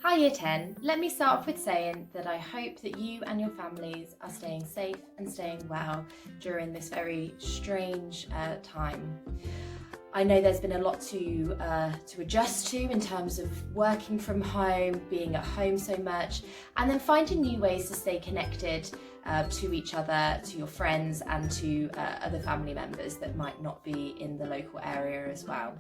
Hi Year 10, let me start off with saying that I hope that you and your families are staying safe and staying well during this very strange time. I know there's been a lot to adjust to in terms of working from home, being at home so much, and then finding new ways to stay connected to each other, to your friends, and to other family members that might not be in the local area as well.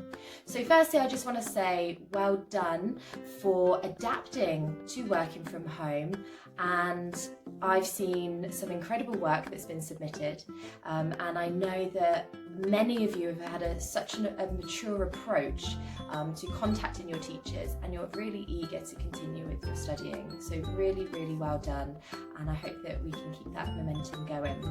So firstly, I just want to say well done for adapting to working from home, and I've seen some incredible work that's been submitted, and I know that many of you have had such a mature approach to contacting your teachers, and you're really eager to continue with your studying. So really, really well done, and I hope that we can keep that momentum going.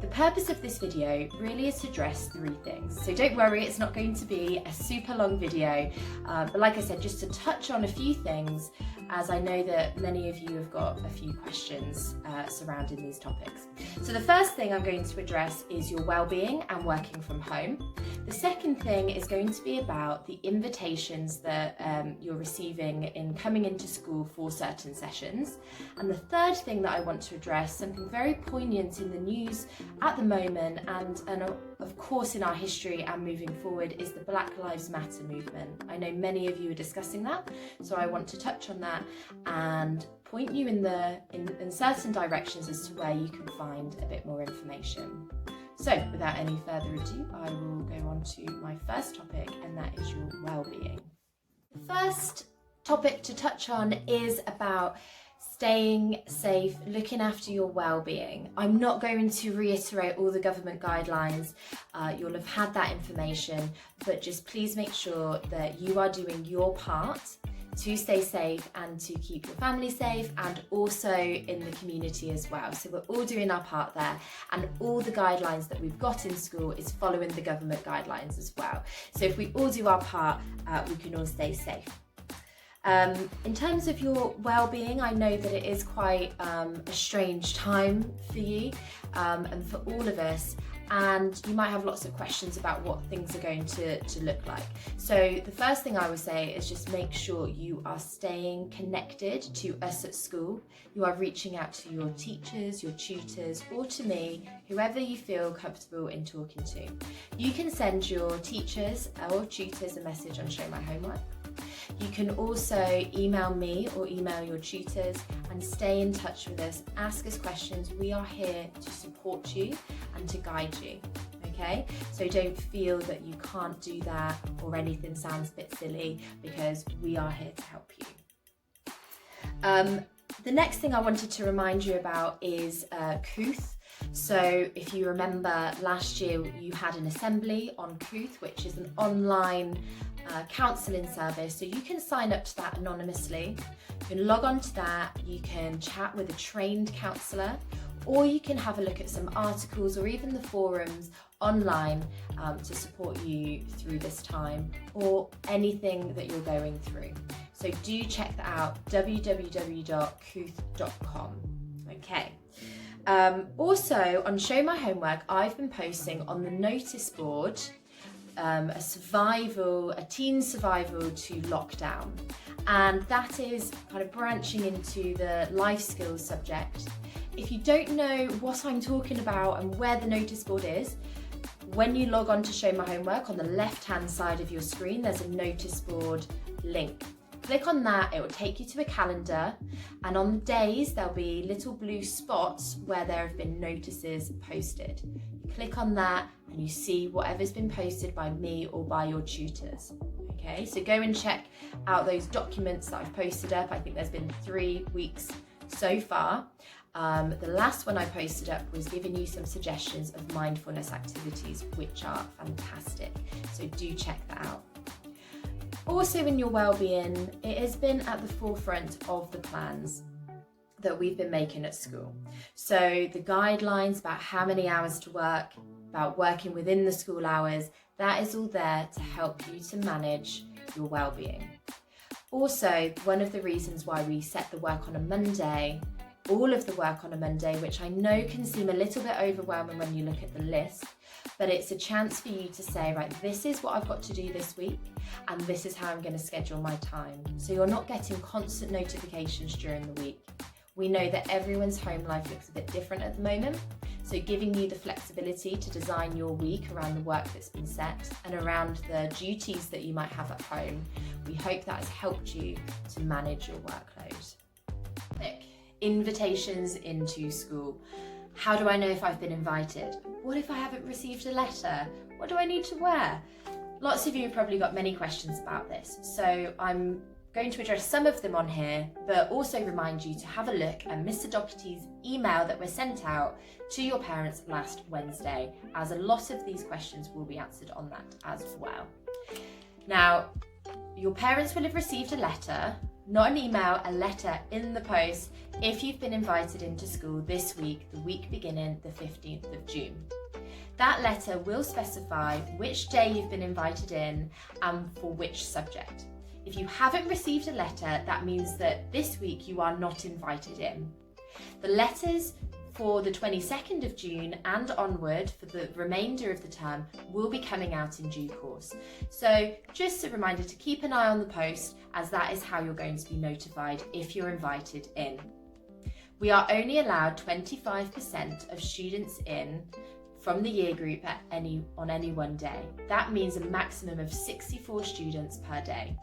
The purpose of this video really is to address three things. So don't worry, it's not going to be a super long video, but like I said, just to touch on a few things, as I know that many of you have got a few questions surrounding these topics. So the first thing I'm going to address is your well-being and working from home. The second thing is going to be about the invitations that you're receiving in coming into school for certain sessions. And the third thing that I want to address, something very poignant in the news at the moment, and of course in our history and moving forward, is the Black Lives Matter movement. I know many of you are discussing that, so I want to touch on that and point you in certain directions as to where you can find a bit more information. So without any further ado, I will go on to my first topic, and that is your well-being. The first topic to touch on is about staying safe, looking after your well-being. I'm not going to reiterate all the government guidelines, you'll have had that information, but just please make sure that you are doing your part to stay safe and to keep your family safe, and also in the community as well. So we're all doing our part there, and all the guidelines that we've got in school is following the government guidelines as well. So if we all do our part, we can all stay safe. In terms of your well-being, I know that it is quite a strange time for you and for all of us, and you might have lots of questions about what things are going to look like. So the first thing I would say is just make sure you are staying connected to us at school. You are reaching out to your teachers, your tutors, or to me, whoever you feel comfortable in talking to. You can send your teachers or tutors a message on Show My Homework. You can also email me or email your tutors and stay in touch with us, ask us questions. We are here to support you and to guide you, okay? So don't feel that you can't do that or anything sounds a bit silly, because we are here to help you. The next thing I wanted to remind you about is Kooth. So if you remember last year, you had an assembly on Kooth, which is an online counselling service. So you can sign up to that anonymously. You can log on to that, you can chat with a trained counsellor, or you can have a look at some articles or even the forums online to support you through this time or anything that you're going through. So do check that out, www.kooth.com. Okay. Also on Show My Homework, I've been posting on the notice board a teen survival to lockdown, and that is kind of branching into the life skills subject. If you don't know what I'm talking about and where the notice board is, when you log on to Show My Homework, on the left hand side of your screen there's a notice board link. Click on that, it will take you to a calendar, and on the days there'll be little blue spots where there have been notices posted. You click on that and you see whatever's been posted by me or by your tutors. Okay, so go and check out those documents that I've posted up. I think there's been 3 weeks so far. The last one I posted up was giving you some suggestions of mindfulness activities, which are fantastic. So do check that out. Also in your well-being, it has been at the forefront of the plans that we've been making at school. So the guidelines about how many hours to work, about working within the school hours, that is all there to help you to manage your well-being. Also, one of the reasons why we set the work on a Monday all of the work on a Monday, which I know can seem a little bit overwhelming when you look at the list, but it's a chance for you to say, right, this is what I've got to do this week, and this is how I'm going to schedule my time. So you're not getting constant notifications during the week. We know that everyone's home life looks a bit different at the moment, so giving you the flexibility to design your week around the work that's been set and around the duties that you might have at home, we hope that has helped you to manage your workload. Invitations into school. How do I know if I've been invited? What if I haven't received a letter? What do I need to wear? Lots of you have probably got many questions about this, so I'm going to address some of them on here, but also remind you to have a look at Mr. Doherty's email that was sent out to your parents last Wednesday, as a lot of these questions will be answered on that as well. Now, your parents will have received a letter, not an email, a letter in the post if you've been invited into school this week, the week beginning the 15th of June. That letter will specify which day you've been invited in and for which subject. If you haven't received a letter, that means that this week you are not invited in. The letters for the 22nd of June and onward for the remainder of the term will be coming out in due course. So just a reminder to keep an eye on the post, as that is how you're going to be notified if you're invited in. We are only allowed 25% of students in from the year group on any one day. That means a maximum of 64 students per day.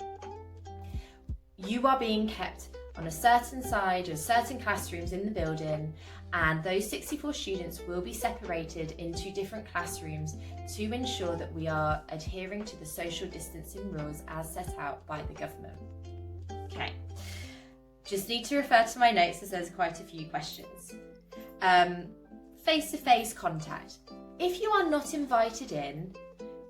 You are being kept on a certain side or certain classrooms in the building, and those 64 students will be separated into different classrooms to ensure that we are adhering to the social distancing rules as set out by the government. Okay, just need to refer to my notes as there's quite a few questions. Face-to-face contact. If you are not invited in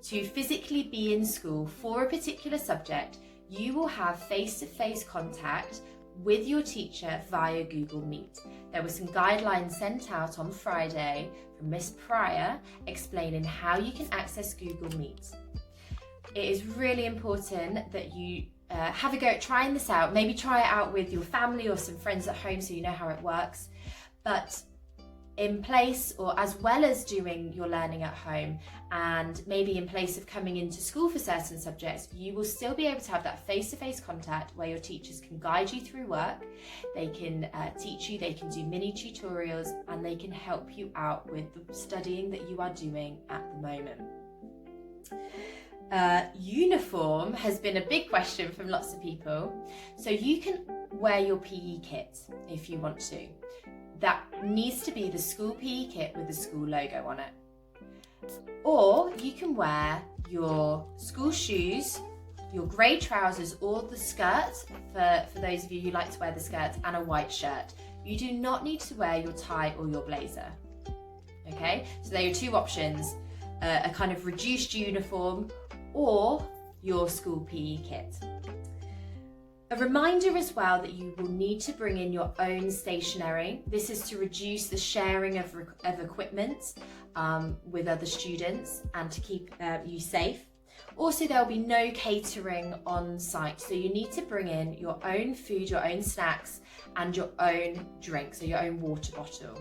to physically be in school for a particular subject, you will have face-to-face contact with your teacher via Google Meet. There were some guidelines sent out on Friday from Miss Pryor explaining how you can access Google Meet. It is really important that you have a go at trying this out. Maybe try it out with your family or some friends at home so you know how it works. But in place, or as well as doing your learning at home, and maybe in place of coming into school for certain subjects, you will still be able to have that face-to-face contact where your teachers can guide you through work, they can teach you, they can do mini tutorials, and they can help you out with the studying that you are doing at the moment. Uniform has been a big question from lots of people. So you can wear your PE kit if you want to. That needs to be the school PE kit with the school logo on it. Or you can wear your school shoes, your grey trousers, or the skirt for those of you who like to wear the skirt, and a white shirt. You do not need to wear your tie or your blazer. Okay, so there are your two options, a kind of reduced uniform or your school PE kit. A reminder as well that you will need to bring in your own stationery. This is to reduce the sharing of equipment with other students and to keep you safe. Also, there will be no catering on site, so you need to bring in your own food, your own snacks, and your own drink, so your own water bottle.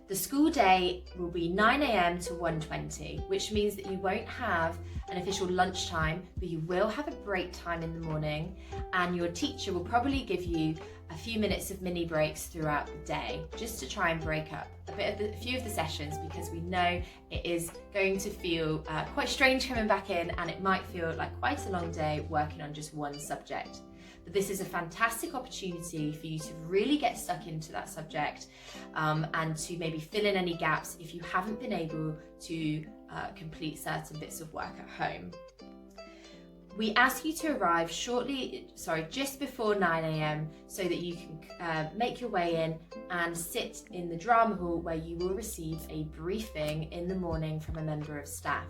The school day will be 9 a.m. to 1:20, which means that you won't have an official lunchtime, but you will have a break time in the morning, and your teacher will probably give you a few minutes of mini breaks throughout the day, just to try and break up a few of the sessions, because we know it is going to feel quite strange coming back in, and it might feel like quite a long day working on just one subject. But this is a fantastic opportunity for you to really get stuck into that subject and to maybe fill in any gaps if you haven't been able to complete certain bits of work at home. We ask you to arrive just before 9 a.m. so that you can make your way in and sit in the drama hall, where you will receive a briefing in the morning from a member of staff.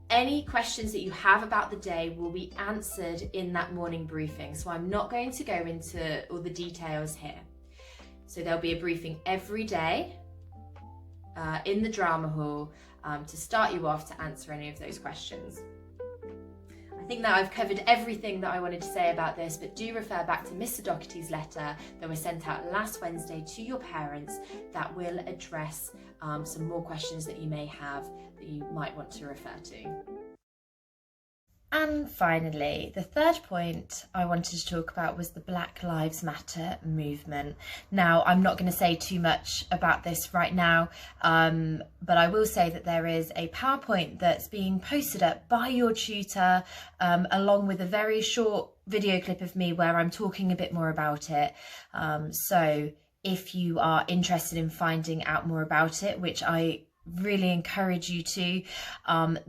Any questions that you have about the day will be answered in that morning briefing, so I'm not going to go into all the details here. So there'll be a briefing every day in the drama hall to start you off to answer any of those questions. I think that I've covered everything that I wanted to say about this, but do refer back to Mr. Doherty's letter that was sent out last Wednesday to your parents that will address some more questions that you may have that you might want to refer to. And finally, the third point I wanted to talk about was the Black Lives Matter movement. Now, I'm not going to say too much about this right now, but I will say that there is a PowerPoint that's being posted up by your tutor, along with a very short video clip of me where I'm talking a bit more about it. So if you are interested in finding out more about it, which I really encourage you to,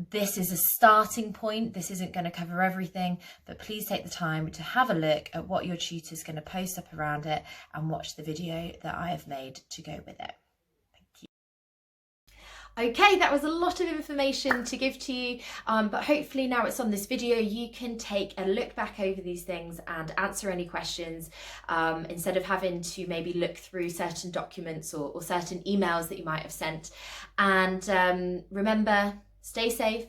this is a starting point. This isn't going to cover everything, but please take the time to have a look at what your tutor is going to post up around it and watch the video that I have made to go with it. Okay, that was a lot of information to give to you, but hopefully now it's on this video, you can take a look back over these things and answer any questions instead of having to maybe look through certain documents or certain emails that you might have sent. And remember, stay safe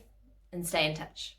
and stay in touch.